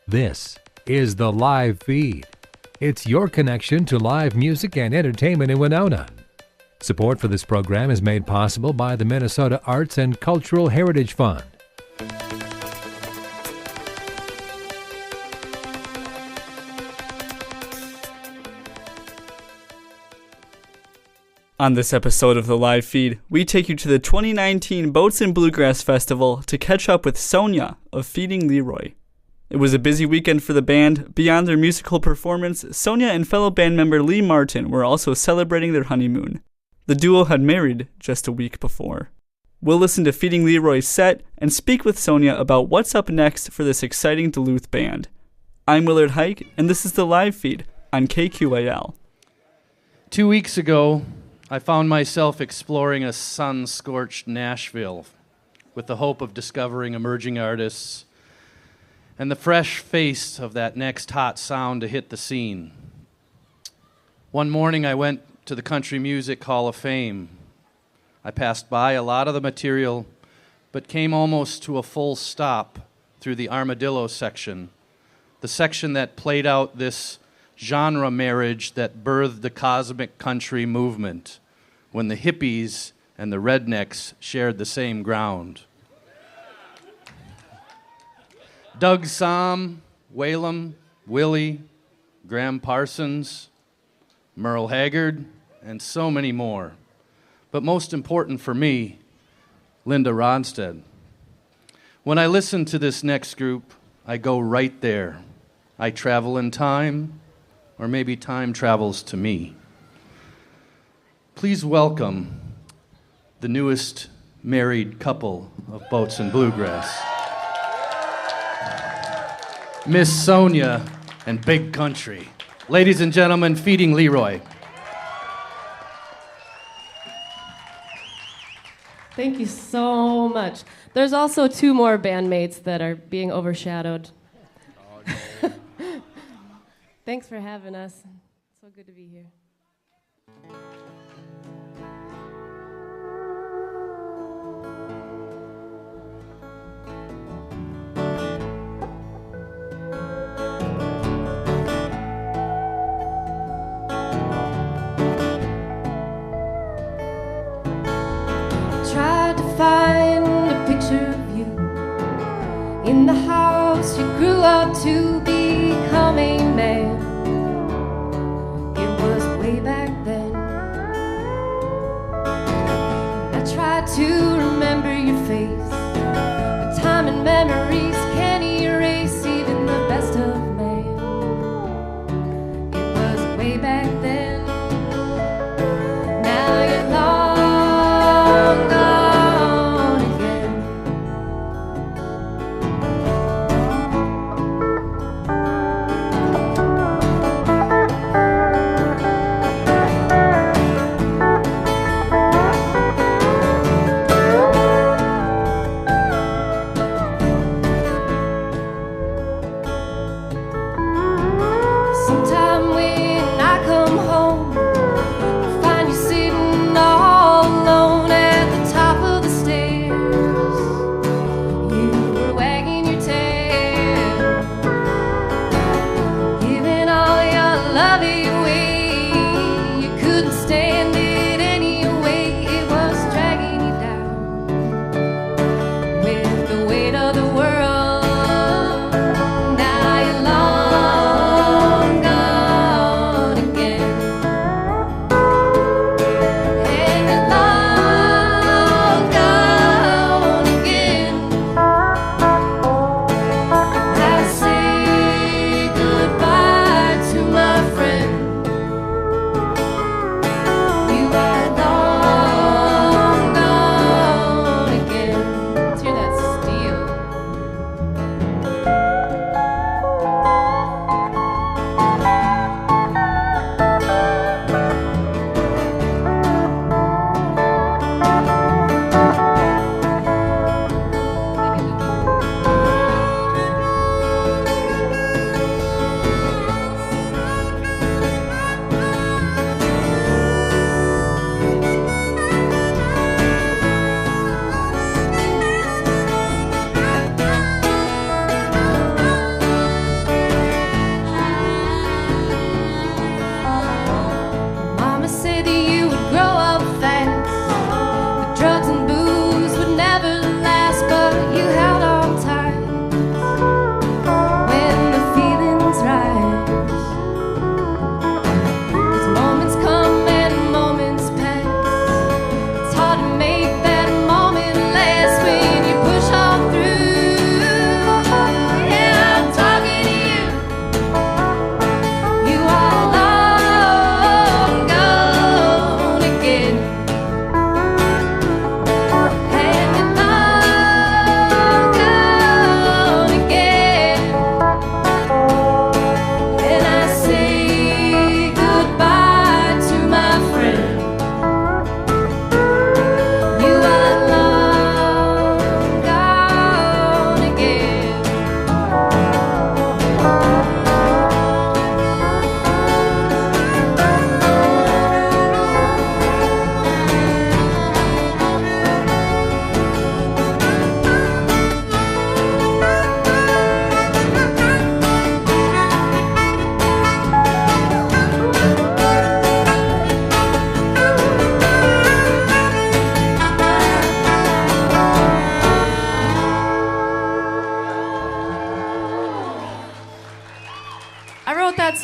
This is the live feed. It's your connection to live music and entertainment in Winona. Support for this program is made possible by the Minnesota Arts and Cultural Heritage Fund. On this episode of the live feed, we take you to the 2019 Boats and Bluegrass Festival to catch up with Sonja of Feeding Leroy. It was a busy weekend for the band. Beyond their musical performance, Sonja and fellow band member Lee Martin were also celebrating their honeymoon. The duo had married just a week before. We'll listen to Feeding Leroy's set and speak with Sonja about what's up next for this exciting Duluth band. I'm Willard Huyck, and this is the live feed on KQAL. 2 weeks ago, I found myself exploring a sun-scorched Nashville with the hope of discovering emerging artists and the fresh face of that next hot sound to hit the scene. One morning I went to the Country Music Hall of Fame. I passed by a lot of the material, but came almost to a full stop through the Armadillo section, the section that played out this genre marriage that birthed the cosmic country movement when the hippies and the rednecks shared the same ground. Doug Somm, Whalum, Willie, Graham Parsons, Merle Haggard, and so many more. But most important for me, Linda Ronstadt. When I listen to this next group, I go right there. I travel in time, or maybe time travels to me. Please welcome the newest married couple of Boats and Bluegrass, Miss Sonja and Big Country. Ladies and gentlemen, Feeding Leroy. Thank you so much. There's also two more bandmates that are being overshadowed. Oh, no. Thanks for having us. So good to be here. Find a picture of you in the house you grew up to become a man. It was way back then. I tried to remember your face, but time and memories can't erase even the best of man. It was way back then. Now you're long gone.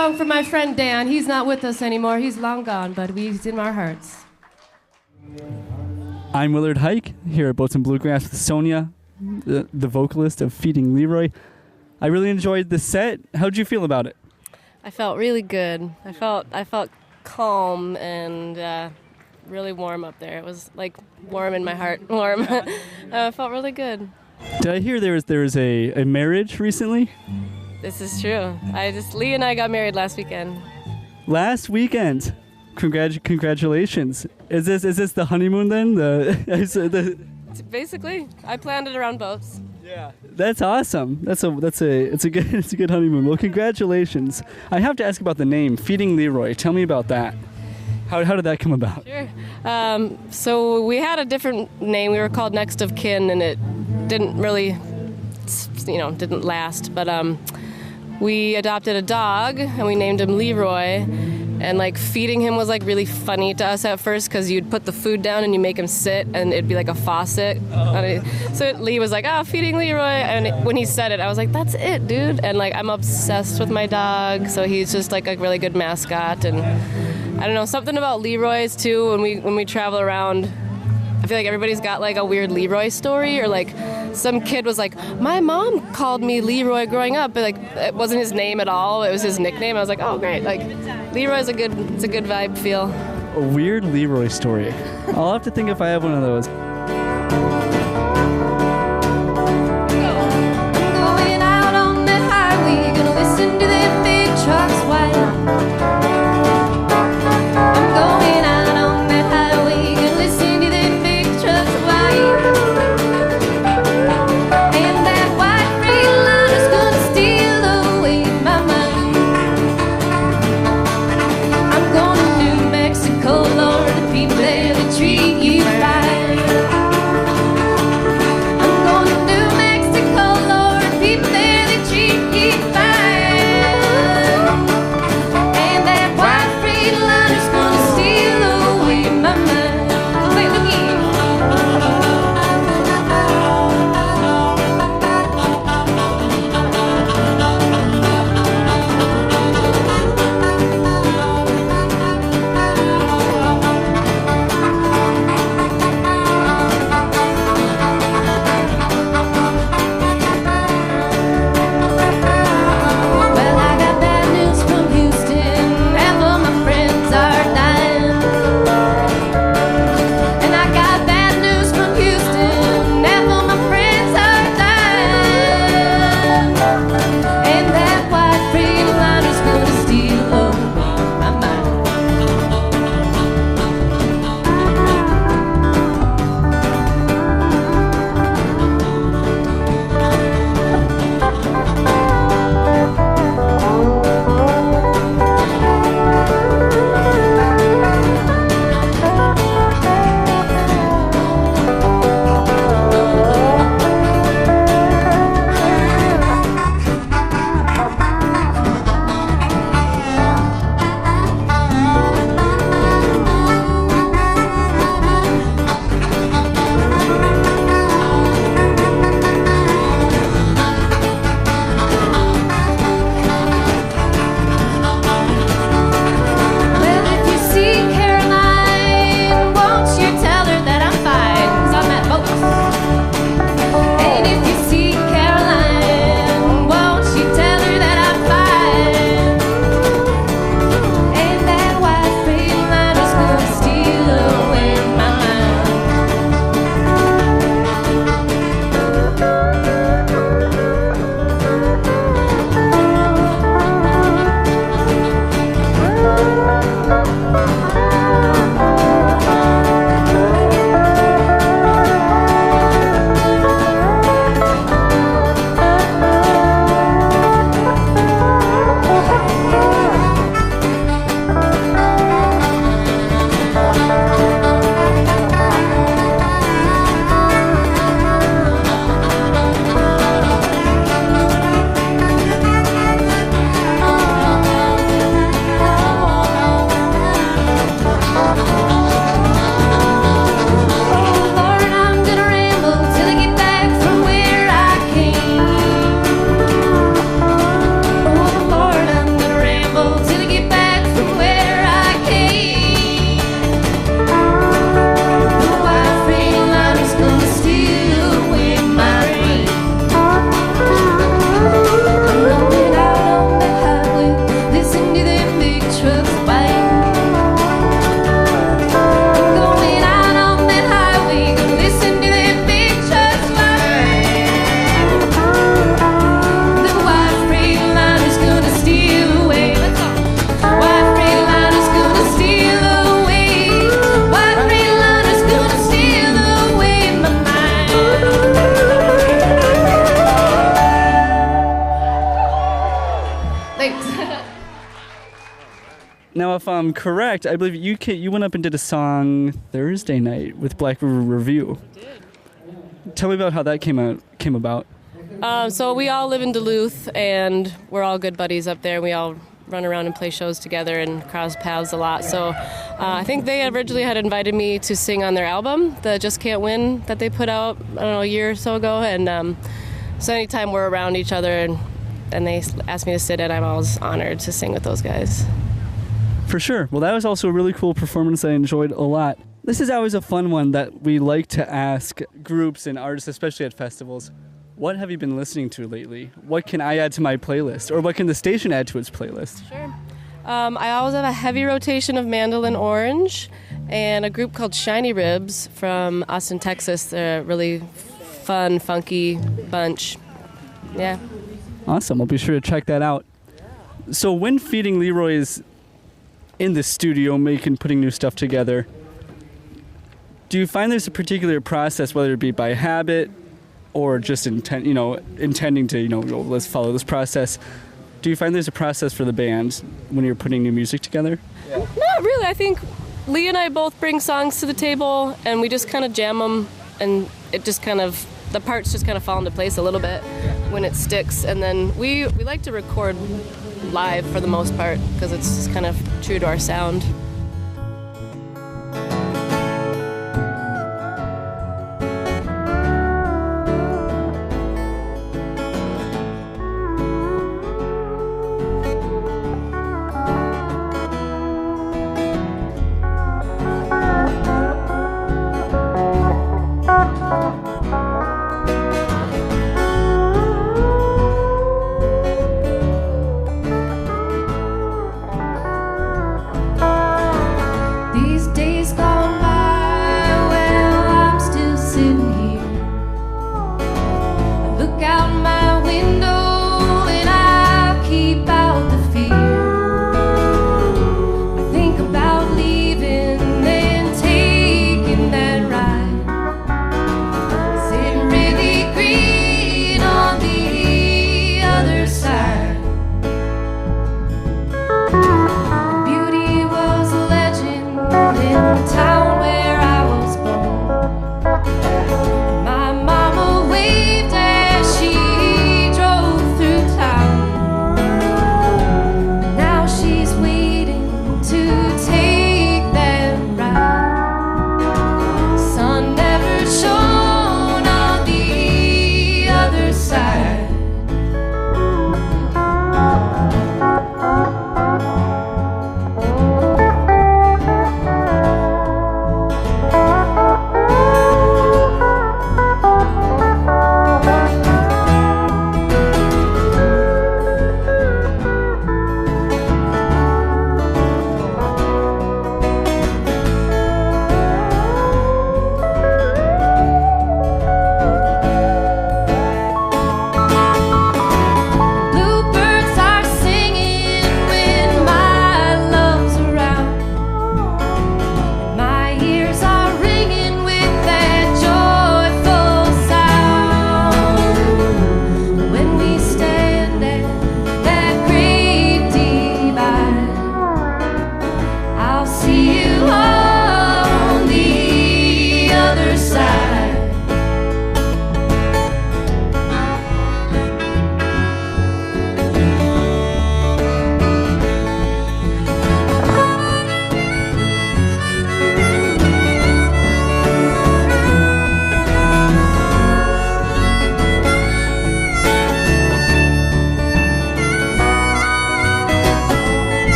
song for my friend Dan. He's not with us anymore. He's long gone, but he's in our hearts. I'm Willard Huyck here at Boats and Bluegrass with Sonja, the vocalist of Feeding Leroy. I really enjoyed the set. How'd you feel about it? I felt really good. I felt calm and really warm up there. It was like warm in my heart. Warm. I felt really good. Did I hear there was a marriage recently? This is true. Lee and I got married last weekend. Last weekend. Congratulations. Is this the honeymoon then? Basically, I planned it around boats. Yeah, that's awesome. It's a good honeymoon. Well, congratulations. I have to ask about the name, Feeding Leroy. Tell me about that. How did that come about? Sure. So we had a different name. We were called Next of Kin, and it didn't really, didn't last. But we adopted a dog, and we named him Leroy. And like feeding him was like really funny to us at first because you'd put the food down and you make him sit and it'd be like a faucet. So Lee was like, feeding Leroy. And when he said it, I was like, that's it, dude. And like I'm obsessed with my dog, so he's just like a really good mascot. And I don't know, something about Leroy's too. When we travel around, I feel like everybody's got like a weird Leroy story, or like some kid was like, my mom called me Leroy growing up, but like it wasn't his name at all. It was his nickname. I was like, oh great, like Leroy's a good vibe feel. A weird Leroy story. I'll have to think if I have one of those. Going out on the highway, gonna listen to them big trucks while I'm going out on the highway, gonna listen to them big trucks while, and that white Freightliner is gonna steal away my mind. I'm going to New Mexico, Lord, the people there, they treat you fine. Now, if I'm correct, I believe you went up and did a song Thursday night with Black River Review. I did. Tell me about how that came about. So we all live in Duluth, and we're all good buddies up there. We all run around and play shows together and cross paths a lot. So I think they originally had invited me to sing on their album, the Just Can't Win, that they put out, I don't know, a year or so ago. And so anytime we're around each other and they ask me to sit in, I'm always honored to sing with those guys. For sure. Well, that was also a really cool performance I enjoyed a lot. This is always a fun one that we like to ask groups and artists, especially at festivals. What have you been listening to lately? What can I add to my playlist? Or what can the station add to its playlist? Sure. I always have a heavy rotation of Mandolin Orange and a group called Shiny Ribs from Austin, Texas. They're a really fun, funky bunch. Yeah. Awesome. I'll be sure to check that out. So when Feeding Leroy is in the studio putting new stuff together, do you find there's a particular process, whether it be by habit or just intending to, let's follow this process? Do you find there's a process for the band when you're putting new music together? Yeah. Not really. I think Lee and I both bring songs to the table, and we just kind of jam them, and it just kind of, the parts just kind of fall into place a little bit when it sticks. And then we like to record live for the most part because it's just kind of true to our sound.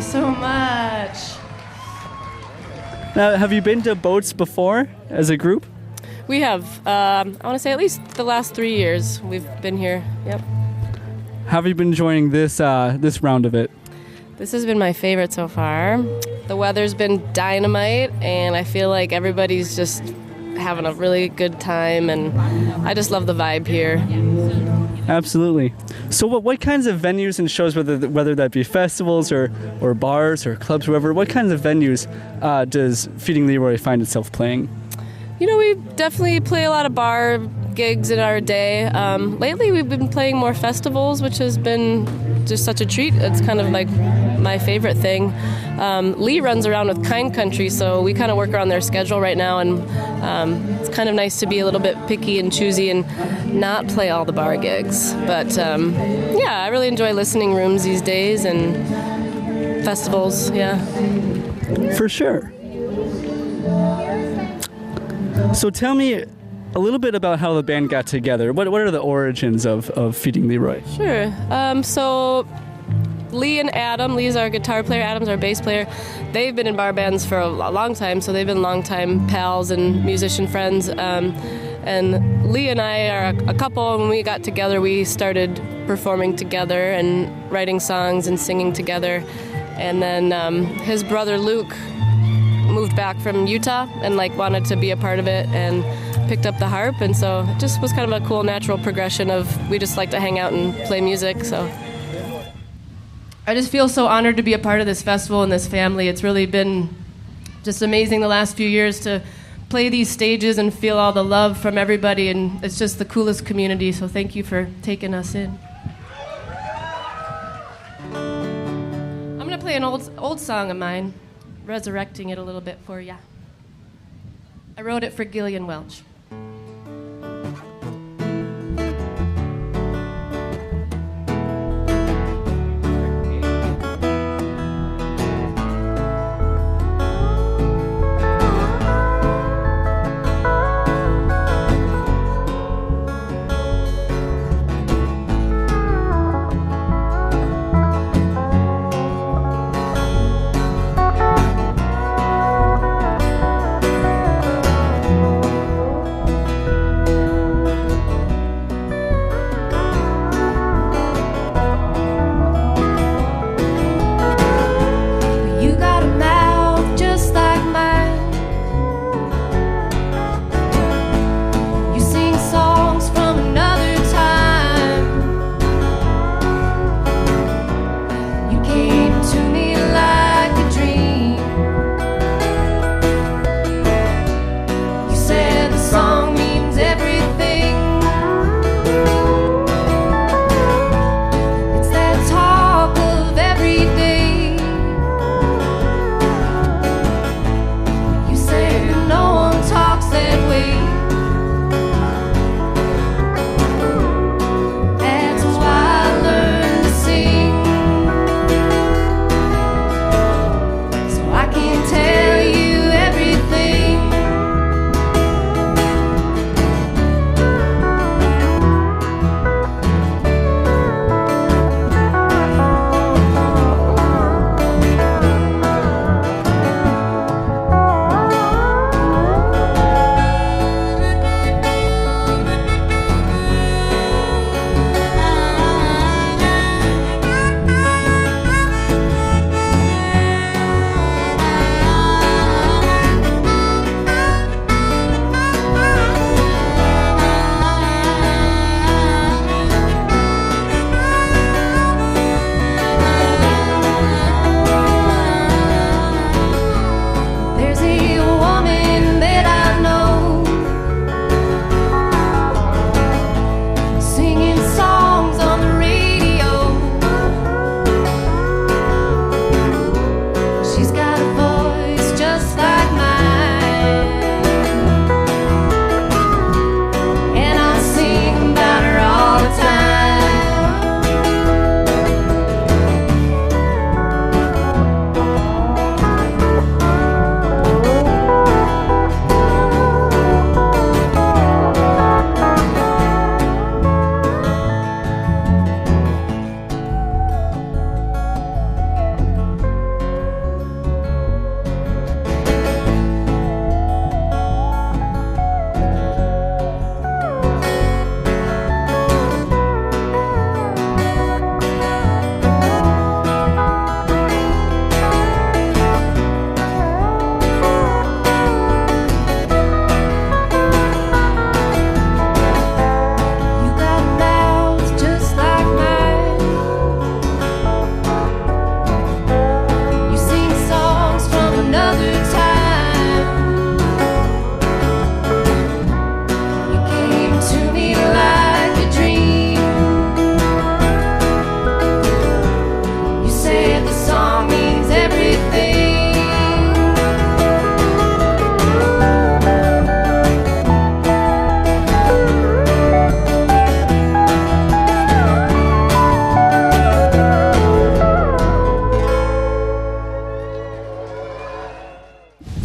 you so much. Now, have you been to Boats before as a group? We have. I want to say at least the last 3 years we've been here. Yep. How have you been enjoying this round of it? This has been my favorite so far. The weather's been dynamite, and I feel like everybody's just having a really good time, and I just love the vibe here. Absolutely. So what kinds of venues and shows, whether that be festivals or bars or clubs, whoever, what kinds of venues does Feeding Leroy find itself playing? You know, we definitely play a lot of bar gigs in our day. Lately we've been playing more festivals, which has been just such a treat. It's kind of like my favorite thing. Lee runs around with Kind Country, so we kind of work around their schedule right now, and it's kind of nice to be a little bit picky and choosy and not play all the bar gigs. But yeah, I really enjoy listening rooms these days and festivals, yeah. For sure. So tell me a little bit about how the band got together. What are the origins of Feeding Leroy? Sure. So Lee and Adam, Lee's our guitar player, Adam's our bass player. They've been in bar bands for a long time, so they've been longtime pals and musician friends. And Lee and I are a couple, and when we got together, we started performing together and writing songs and singing together. And then his brother Luke moved back from Utah and wanted to be a part of it and picked up the harp, and so it just was kind of a cool natural progression of we just like to hang out and play music. So I just feel so honored to be a part of this festival and this family. It's really been just amazing the last few years to play these stages and feel all the love from everybody, and it's just the coolest community, so thank you for taking us in. I'm going to play an old song of mine, resurrecting it a little bit for ya. I wrote it for Gillian Welch.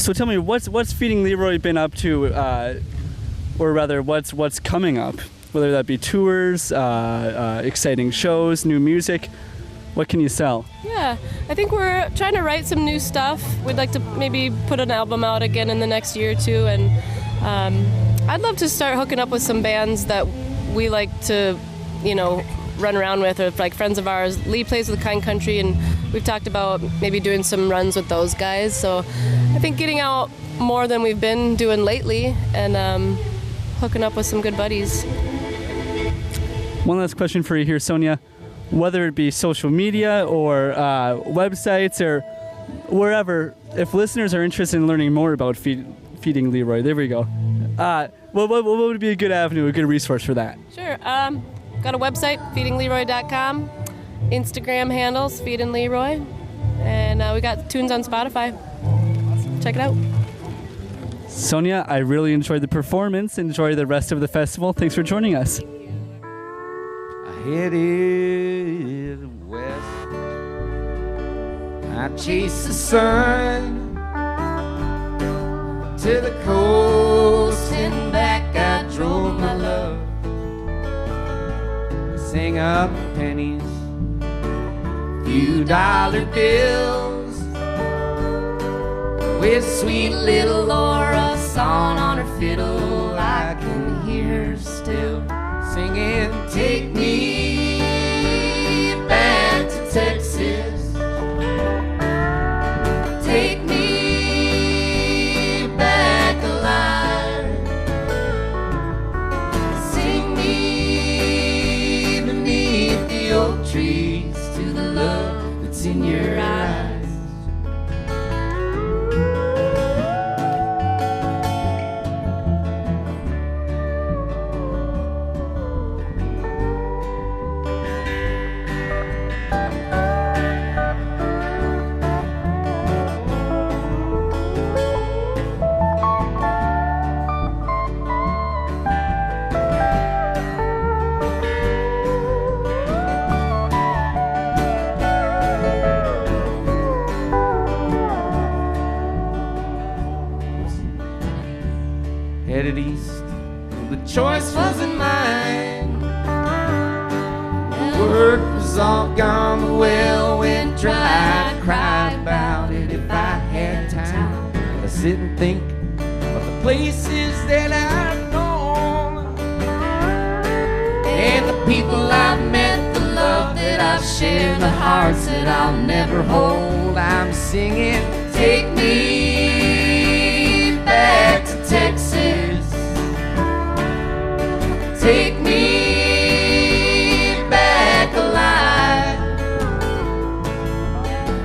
So tell me, what's Feeding Leroy been up to, or rather, what's coming up? Whether that be tours, exciting shows, new music, what can you sell? Yeah, I think we're trying to write some new stuff. We'd like to maybe put an album out again in the next year or two, and I'd love to start hooking up with some bands that we like to, run around with, or like friends of ours. Lee plays with Kind Country, and we've talked about maybe doing some runs with those guys. So I think getting out more than we've been doing lately, and hooking up with some good buddies. One last question for you here, Sonja. Whether it be social media or websites or wherever, if listeners are interested in learning more about Feeding Leroy, there we go. What would be a good avenue, a good resource for that? Sure. Got a website, feedingleroy.com. Instagram handles, Feeding Leroy. And we got tunes on Spotify. Check it out. Sonja, I really enjoyed the performance. Enjoy the rest of the festival. Thanks for joining us. I headed west. I chased the sun to the coast and back. I drove my love. Sing up pennies, few dollar bills, with sweet little Laura song on her fiddle. I can hear her still singing, take me back to Texas, take me back alive, sing me beneath the oak trees to the love that's in your eyes. Headed east, the choice wasn't mine. Work was all gone, the well went dry. I'd cry about it if I had time. But I sit and think of the places that I've known, and the people I've met, the love that I've shared, the hearts that I'll never hold. I'm singing, take me back to Texas, take me back alive,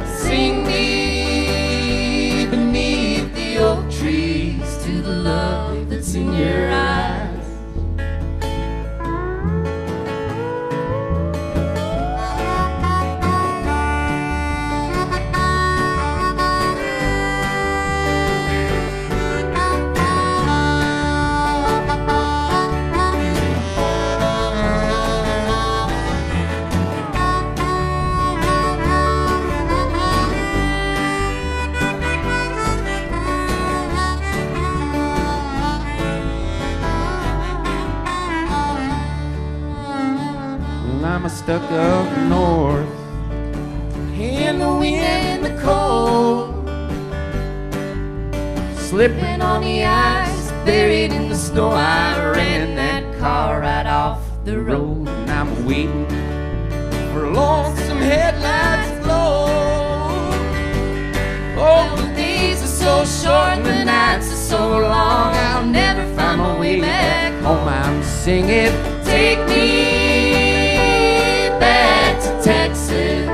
sing me beneath the oak trees to the love that's in your eyes. I'm stuck up north, in the wind, the cold, slipping on the ice, buried in the snow. I ran that car right off the road, and I'm waiting for lonesome headlights to glow. Oh, the days are so short and the nights are so long, I'll never find my way back home. I'm singing, take me back to Texas,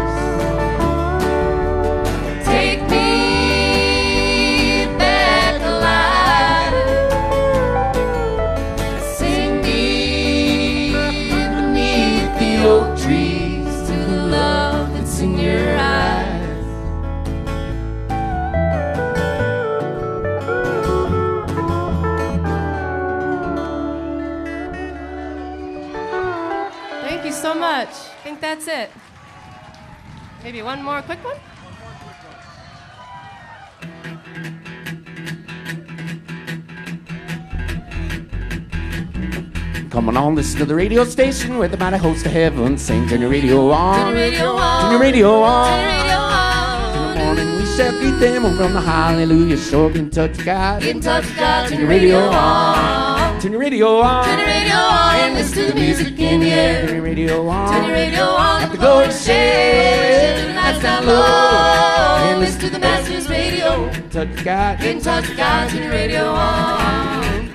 take me back alive, sing me beneath the oak trees to the love that's in your eyes. Thank you so much. I think that's it. Maybe one more quick one? Come on, listen to the radio station where the mighty host of heaven sing. Turn your radio on. Turn your radio on. Turn your radio on. Turn your radio on. In the morning we shall greet them over on the hallelujah shore. Get in touch with God. Get in touch with God. Turn your radio on. Turn your radio on. Turn your radio on and listen to the music in the air. Turn your radio on. Turn your radio on. Let the glory share. Turn the lights down low and listen to the Master's radio. Get in touch with God. Get in touch with God. Turn your radio on.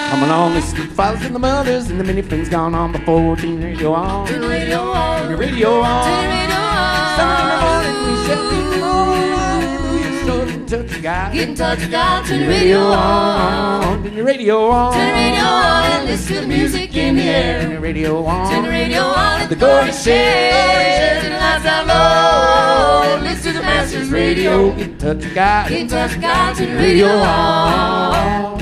Coming on, listen to the fathers and the mothers and the many friends gone on before. Turn your radio on. Turn the radio on. Turn your radio on. Turn your radio on. Sunday in the morning we shall greet them over on the hallelujah shore. Get in touch with God. Get in touch with God. Turn your radio on. Turn your radio on. Turn the radio on and listen to the music in the air. Turn your radio on. Turn the radio on. Let The glory share. Turn the lights down low and listen to the Master's radio. Get in touch with God. Get in touch with God. Turn the radio on.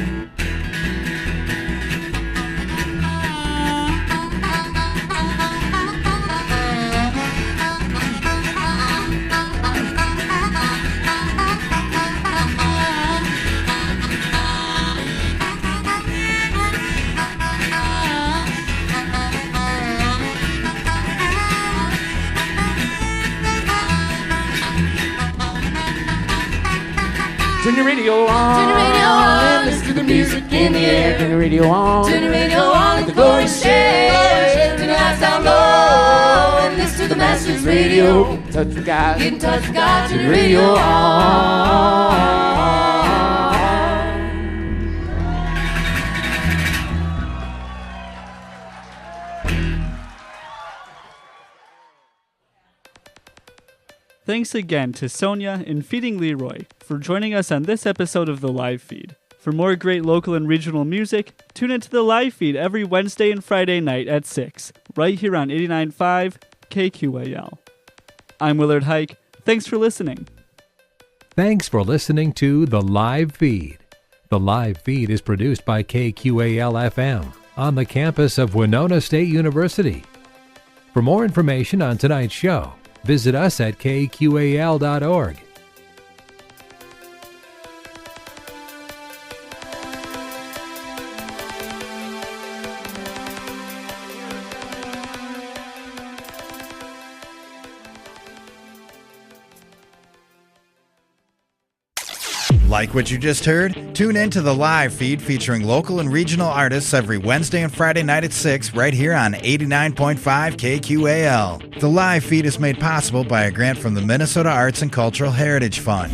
Turn your radio on. Turn the radio on and listen to the music in the air. Turn your radio on. Turn the radio on. Let the glory share. Turn the lights down low and listen to the Master's radio. Get in touch with God. Get in touch with God. Turn the radio on. Thanks again to Sonja and Feeding Leroy for joining us on this episode of the Live Feed. For more great local and regional music, tune into the Live Feed every Wednesday and Friday night at 6, right here on 89.5 KQAL. I'm Willard Huyck. Thanks for listening. Thanks for listening to The Live Feed. The Live Feed is produced by KQAL-FM on the campus of Winona State University. For more information on tonight's show, visit us at kqal.org. Like what you just heard? Tune in to the Live Feed featuring local and regional artists every Wednesday and Friday night at 6 right here on 89.5 KQAL. The Live Feed is made possible by a grant from the Minnesota Arts and Cultural Heritage Fund.